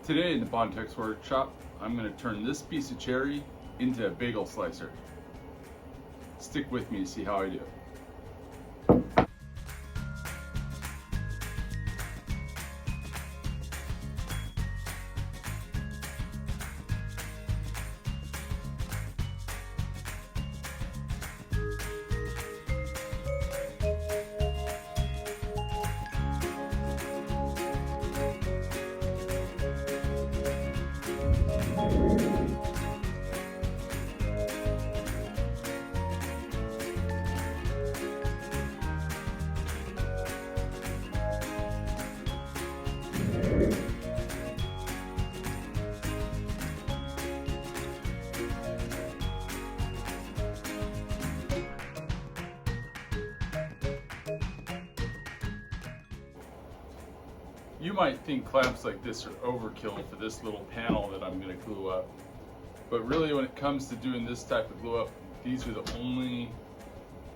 Today in the Bontex workshop, I'm going to turn this piece of cherry into a bagel slicer. Stick with me to see how I do. You might think clamps like this are overkill for this little panel that I'm going to glue up. But really when it comes to doing this type of glue up, these are the only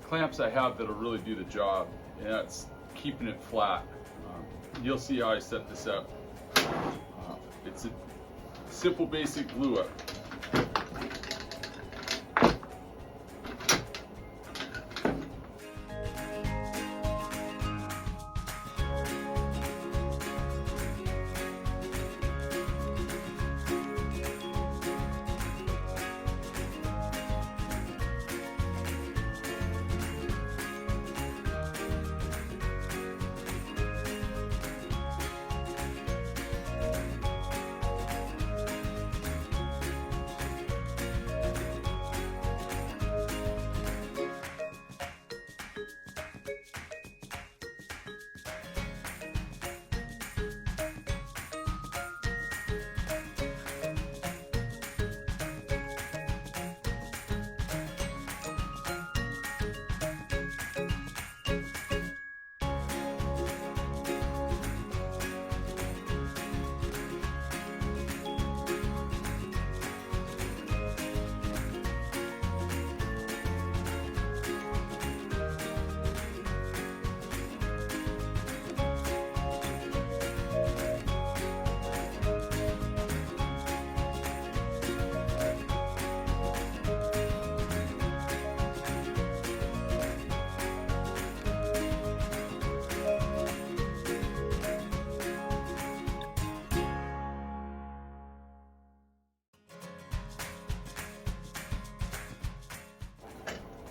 clamps I have that'll really do the job. And that's keeping it flat. You'll see how I set this up. It's a simple basic glue up.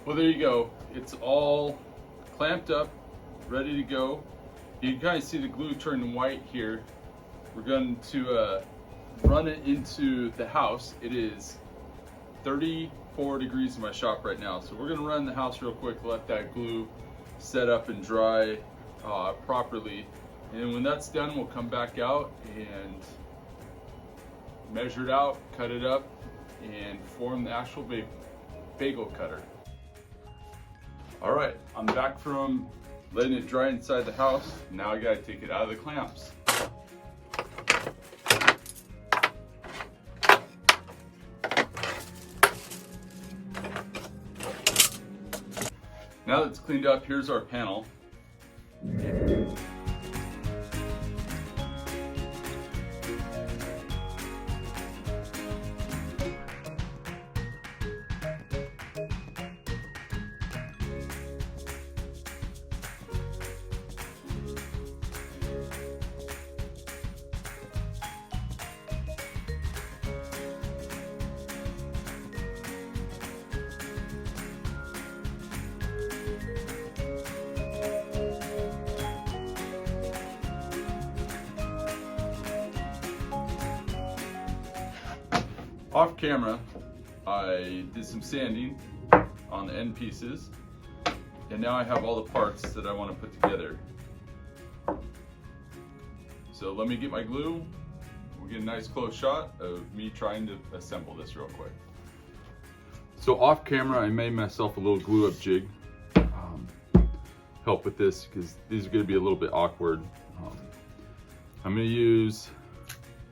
Well, there you go. It's all clamped up, ready to go. You can kind of see the glue turning white here. We're going to run it into the house. It is 34 degrees in my shop right now. So we're going to run the house real quick, let that glue set up and dry properly. And when that's done, we'll come back out and measure it out, cut it up, and form the actual bagel cutter. All right, I'm back from letting it dry inside the house. Now I gotta take it out of the clamps. Now that it's cleaned up, here's our panel. Off camera, I did some sanding on the end pieces, and now I have all the parts that I want to put together. So let me get my glue. We'll get a nice close shot of me trying to assemble this real quick. So off camera, I made myself a little glue up jig. Help with this because these are going to be a little bit awkward. I'm going to use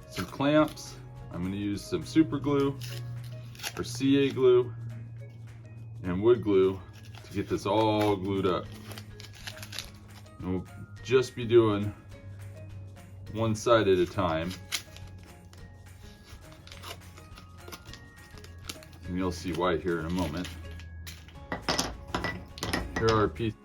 some clamps. I'm going to use some super glue or CA glue and wood glue to get this all glued up. And we'll just be doing one side at a time. and you'll see why here in a moment. Here are our pieces.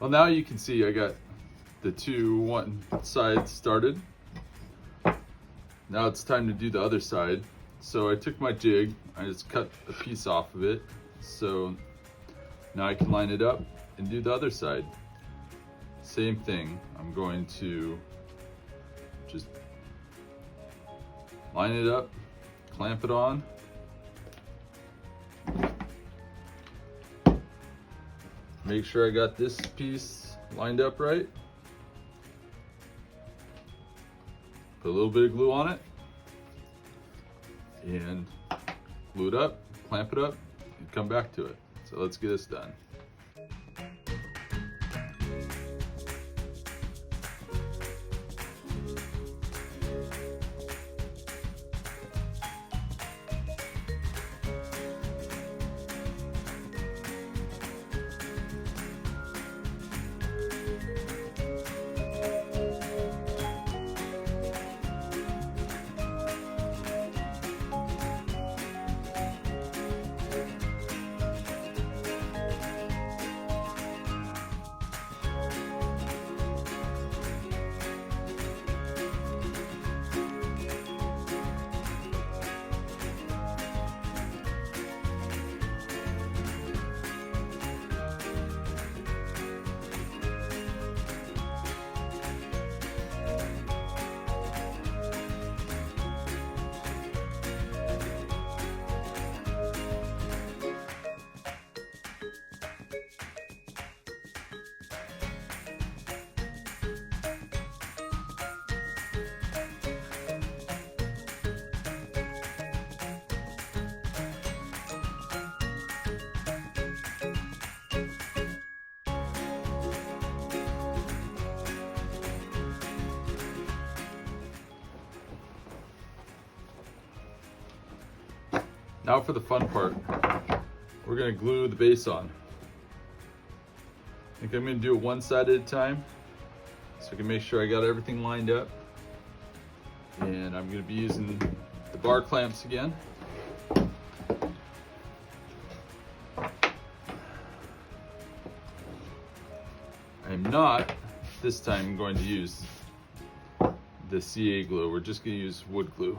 Well, now you can see I got the one side started. Now it's time to do the other side. So I took my jig, I just cut a piece off of it. So now I can line it up and do the other side. Same thing, I'm going to just line it up, clamp it on. Make sure I got this piece lined up right. Put a little bit of glue on it and glue it up, clamp it up, and come back to it. So let's get this done. Now for the fun part, we're gonna glue the base on. I think I'm gonna do it one side at a time so I can make sure I got everything lined up. And I'm gonna be using the bar clamps again. I'm not this time going to use the CA glue, we're just gonna use wood glue.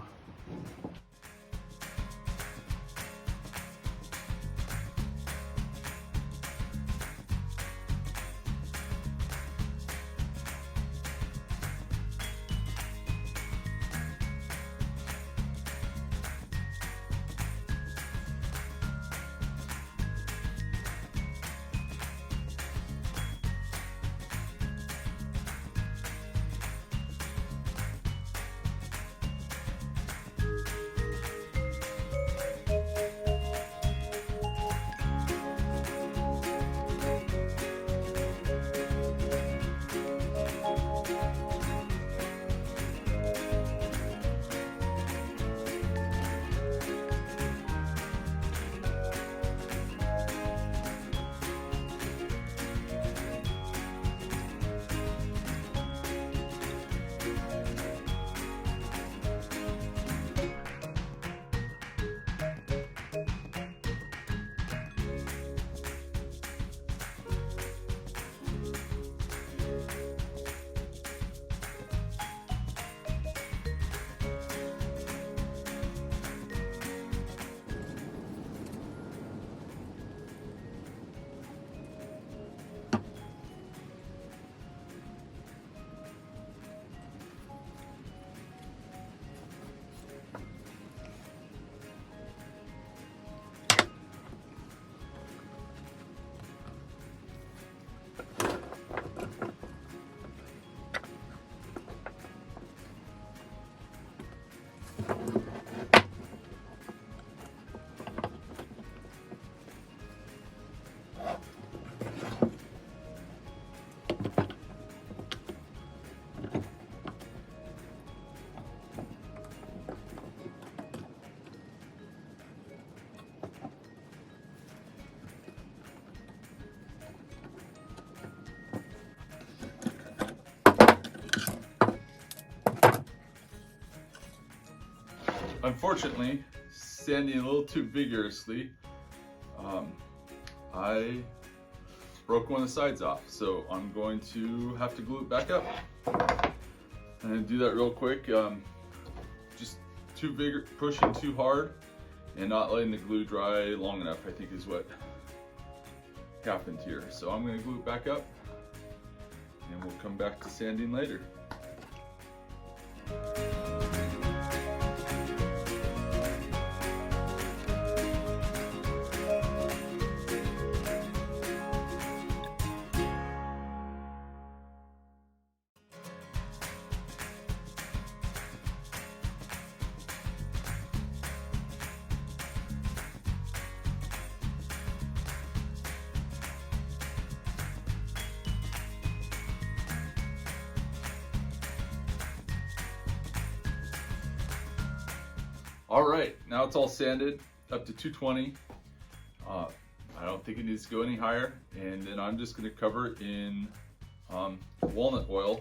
unfortunately, sanding a little too vigorously, I broke one of the sides off. So I'm going to have to glue it back up. I'm gonna do that real quick. Just pushing too hard and not letting the glue dry long enough, I think is what happened here. So I'm gonna glue it back up and we'll come back to sanding later. All right, now it's all sanded up to 220. I don't think it needs to go any higher. And then I'm just gonna cover it in walnut oil.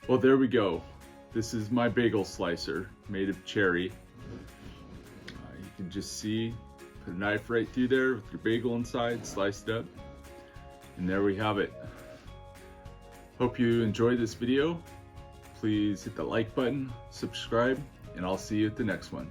Well, there we go. This is my bagel slicer made of cherry. You can just see, put a knife right through there with your bagel inside, slice it up, and there we have it. Hope you enjoyed this video. Please hit the like button, subscribe, and I'll see you at the next one.